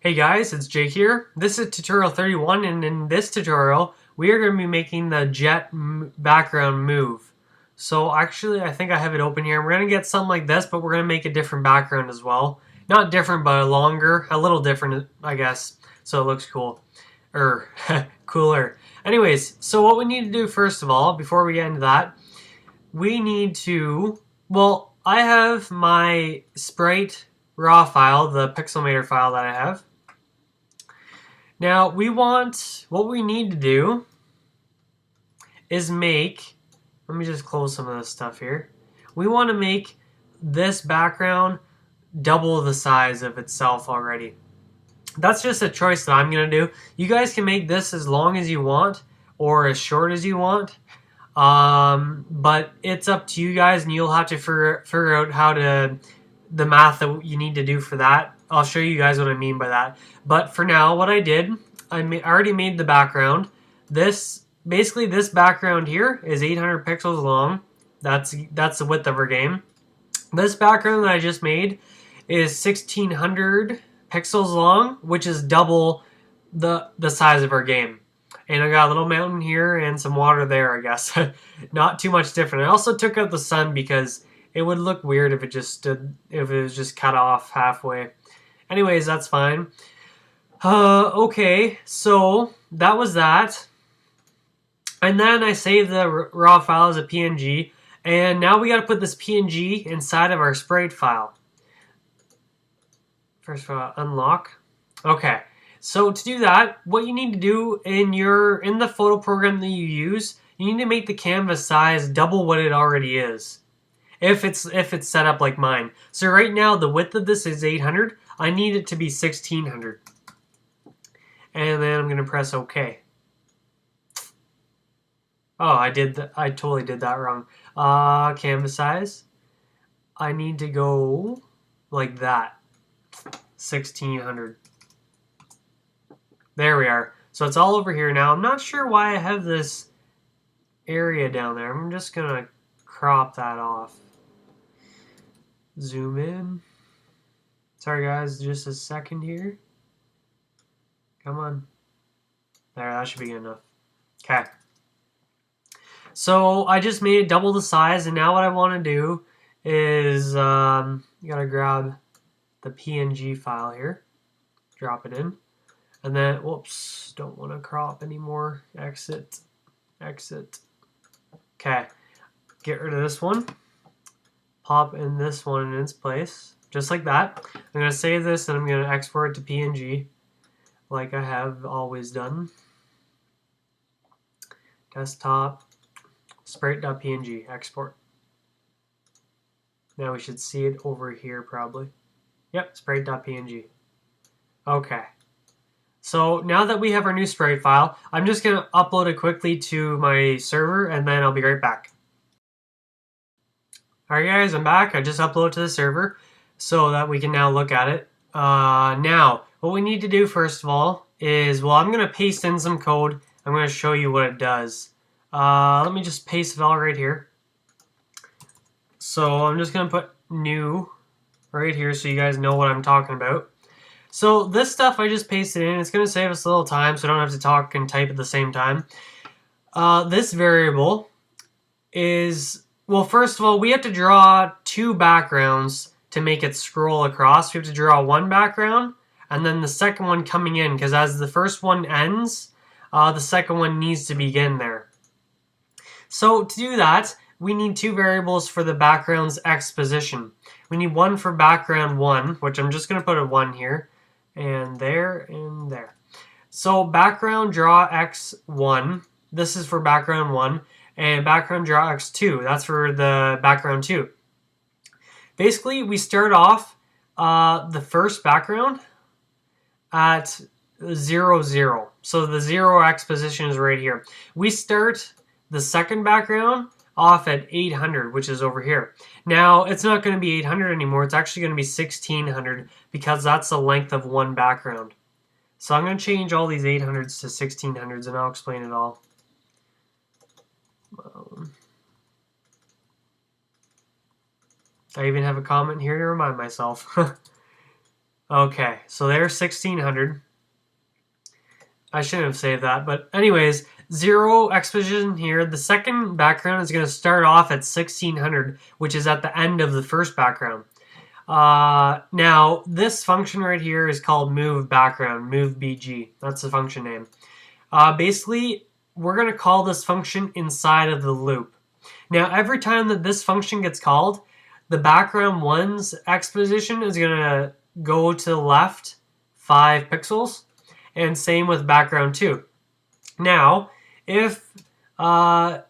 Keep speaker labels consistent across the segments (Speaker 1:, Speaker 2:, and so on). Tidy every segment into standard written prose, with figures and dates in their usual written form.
Speaker 1: Hey guys, it's Jake here. This is tutorial 31, and in this tutorial, we are going to be making the jet background move. So actually, I think I have it open here. We're going to get something like this, but we're going to make a different background as well. Not different, but a little different, I guess, so it looks cool. Or, cooler. Anyways, so what we need to do first of all, before we get into that, we need to, well, I have my sprite raw file, the pixelmator file that I have. Now, what we need to do is let me just close some of this stuff here. We want to make this background double the size of itself already. That's just a choice that I'm going to do. You guys can make this as long as you want or as short as you want. But it's up to you guys, and you'll have to figure out the math that you need to do for that. I'll show you guys what I mean by that. But for now, what I did, I already made the background. Basically this background here is 800 pixels long. That's the width of our game. This background that I just made is 1600 pixels long, which is double the size of our game. And I got a little mountain here and some water there, I guess. Not too much different. I also took out the sun because it would look weird if it was just cut off halfway. Anyways, that's fine. Okay, so that was that. And then I saved the raw file as a PNG. And now we got to put this PNG inside of our sprite file. First of all, unlock. Okay. So to do that, what you need to do in the photo program that you use, you need to make the canvas size double what it already is. If it's set up like mine. So right now the width of this is 800. I need it to be 1600. And then I'm going to press OK. Oh, I totally did that wrong. Canvas size. I need to go like that. 1600. There we are. So it's all over here now. I'm not sure why I have this area down there. I'm just going to crop that off. Zoom in. Sorry guys, just a second here. Come on. There, that should be good enough. Okay. So I just made it double the size, and now what I want to do is you gotta grab the PNG file here, drop it in, and then whoops, don't want to crop anymore. Exit. Okay, get rid of this one. Pop in this one in its place, just like that. I'm gonna save this and I'm gonna export it to PNG, like I have always done. Desktop. Sprite.png, export. Now we should see it over here probably. Yep, sprite.png. Okay. So now that we have our new sprite file, I'm just going to upload it quickly to my server and then I'll be right back. Alright guys, I'm back. I just uploaded to the server so that we can now look at it. Now, what we need to do first of all is, well, I'm going to paste in some code. I'm going to show you what it does. Let me just paste it all right here. So I'm just going to put new right here so you guys know what I'm talking about. So this stuff I just pasted in. It's going to save us a little time so I don't have to talk and type at the same time. This variable is, well, first of all, we have to draw two backgrounds to make it scroll across. We have to draw one background and then the second one coming in, because as the first one ends, the second one needs to begin there. So to do that, we need two variables for the background's X position. We need one for background 1, which I'm just going to put a 1 here, and there, and there. So background draw X1, this is for background 1, and background draw X2, that's for the background 2. Basically, we start off the first background at 0, 0. So the 0x position is right here. We start the second background off at 800, which is over here. Now, it's not going to be 800 anymore. It's actually going to be 1600 because that's the length of one background. So I'm going to change all these 800s to 1600s and I'll explain it all. I even have a comment here to remind myself. Okay, so there's 1600. I shouldn't have saved that, but anyways, 0 exposition here. The second background is going to start off at 1600, which is at the end of the first background. Now, this function right here is called move background, move BG. That's the function name. Basically, we're going to call this function inside of the loop. Now, every time that this function gets called, the background 1's exposition is going to go to the left 5 pixels, and same with background 2. Now, if the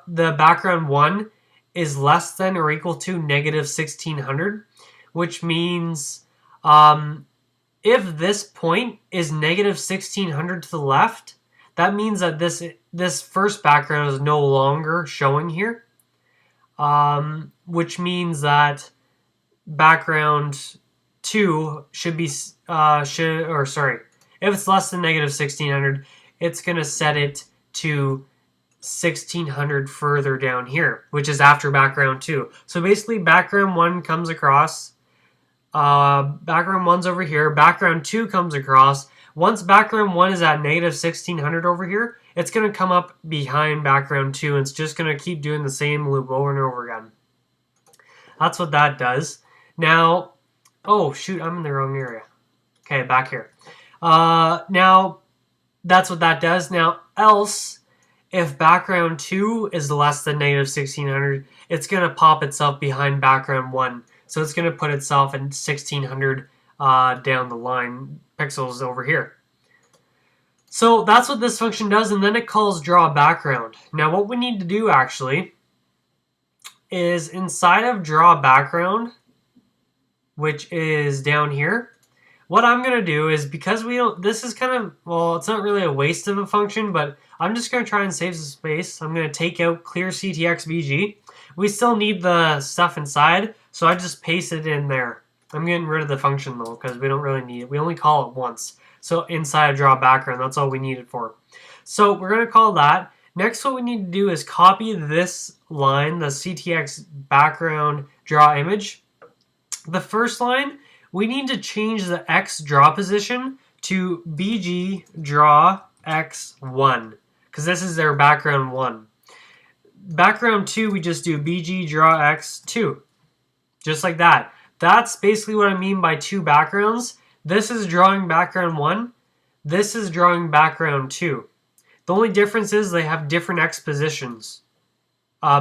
Speaker 1: background 1 is less than or equal to negative 1600, which means if this point is negative 1600 to the left, that means that this first background is no longer showing here, which means that background 2 should be if it's less than negative 1600, it's going to set it to 1600 further down here, which is after background 2. So basically background 1 comes across, background 1's over here, background 2 comes across. Once background 1 is at negative 1600 over here, it's going to come up behind background 2, and it's just going to keep doing the same loop over and over again. That's what that does. Now, oh shoot, I'm in the wrong area. Okay, back here. Now, that's what that does. Now, else, if background 2 is less than negative 1600, it's going to pop itself behind background 1. So it's going to put itself in 1600 down the line pixels over here. So that's what this function does, and then it calls draw background. Now, what we need to do actually is inside of draw background, which is down here, what I'm going to do is, because we don't, this is kind of, well, it's not really a waste of a function, but I'm just going to try and save some space. I'm going to take out clear CTX-VG. We still need the stuff inside, so I just paste it in there. I'm getting rid of the function though, because we don't really need it. We only call it once. So inside of draw background, that's all we need it for. So we're going to call that. Next, what we need to do is copy this line, the CTX background draw image. The first line, we need to change the X draw position to BG draw X1, because this is their background 1. Background 2, we just do BG draw X2, just like that. That's basically what I mean by 2 backgrounds. This is drawing background 1. This is drawing background 2. The only difference is they have different X positions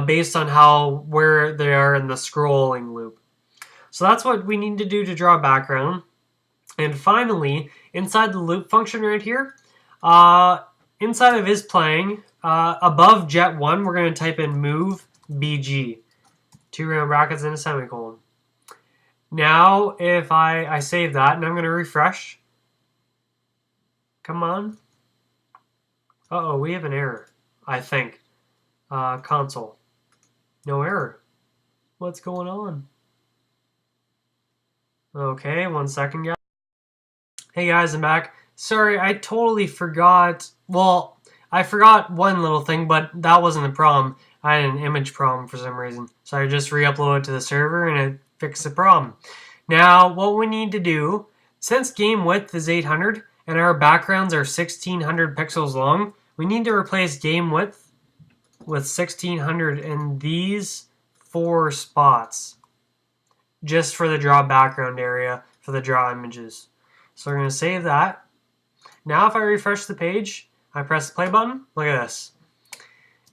Speaker 1: based on where they are in the scrolling loop. So that's what we need to do to draw background. And finally, inside the loop function right here, inside of is playing, above jet1, we're going to type in move BG. 2 round brackets and a semicolon. Now, if I save that, and I'm going to refresh. Come on. Uh-oh, we have an error, I think. Console. No error. What's going on? Okay, 1 second, guys. Hey guys, I'm back. Sorry, I totally forgot. Well, I forgot one little thing, but that wasn't a problem. I had an image problem for some reason. So I just re-uploaded to the server and it fixed the problem. Now, what we need to do, since game width is 800 and our backgrounds are 1600 pixels long, we need to replace game width with 1600 in these 4 spots, just for the draw background area for the draw images. So we're going to save that. Now if I refresh the page, I press the play button, look at this.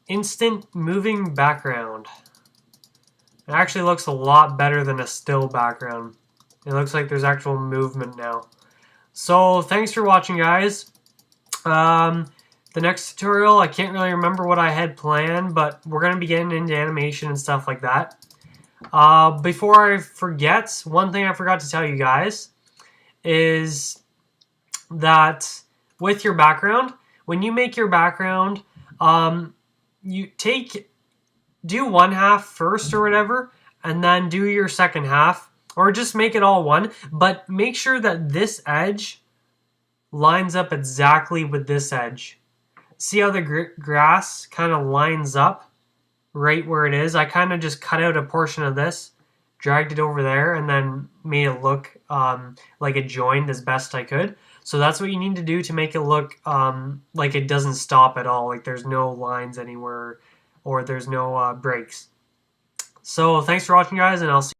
Speaker 1: Instant moving background. It actually looks a lot better than a still background. It looks like there's actual movement now. So thanks for watching, guys. The next tutorial, I can't really remember what I had planned, but we're going to be getting into animation and stuff like that. Before I forget, one thing I forgot to tell you guys is that with your background, when you make your background, you do one half first or whatever, and then do your second half, or just make it all one, but make sure that this edge lines up exactly with this edge. See how the grass kind of lines up right where it is? I kind of just cut out a portion of this, dragged it over there, and then made it look like it joined as best I could. So that's what you need to do to make it look like it doesn't stop at all, like there's no lines anywhere or there's no breaks. So thanks for watching, guys, and I'll see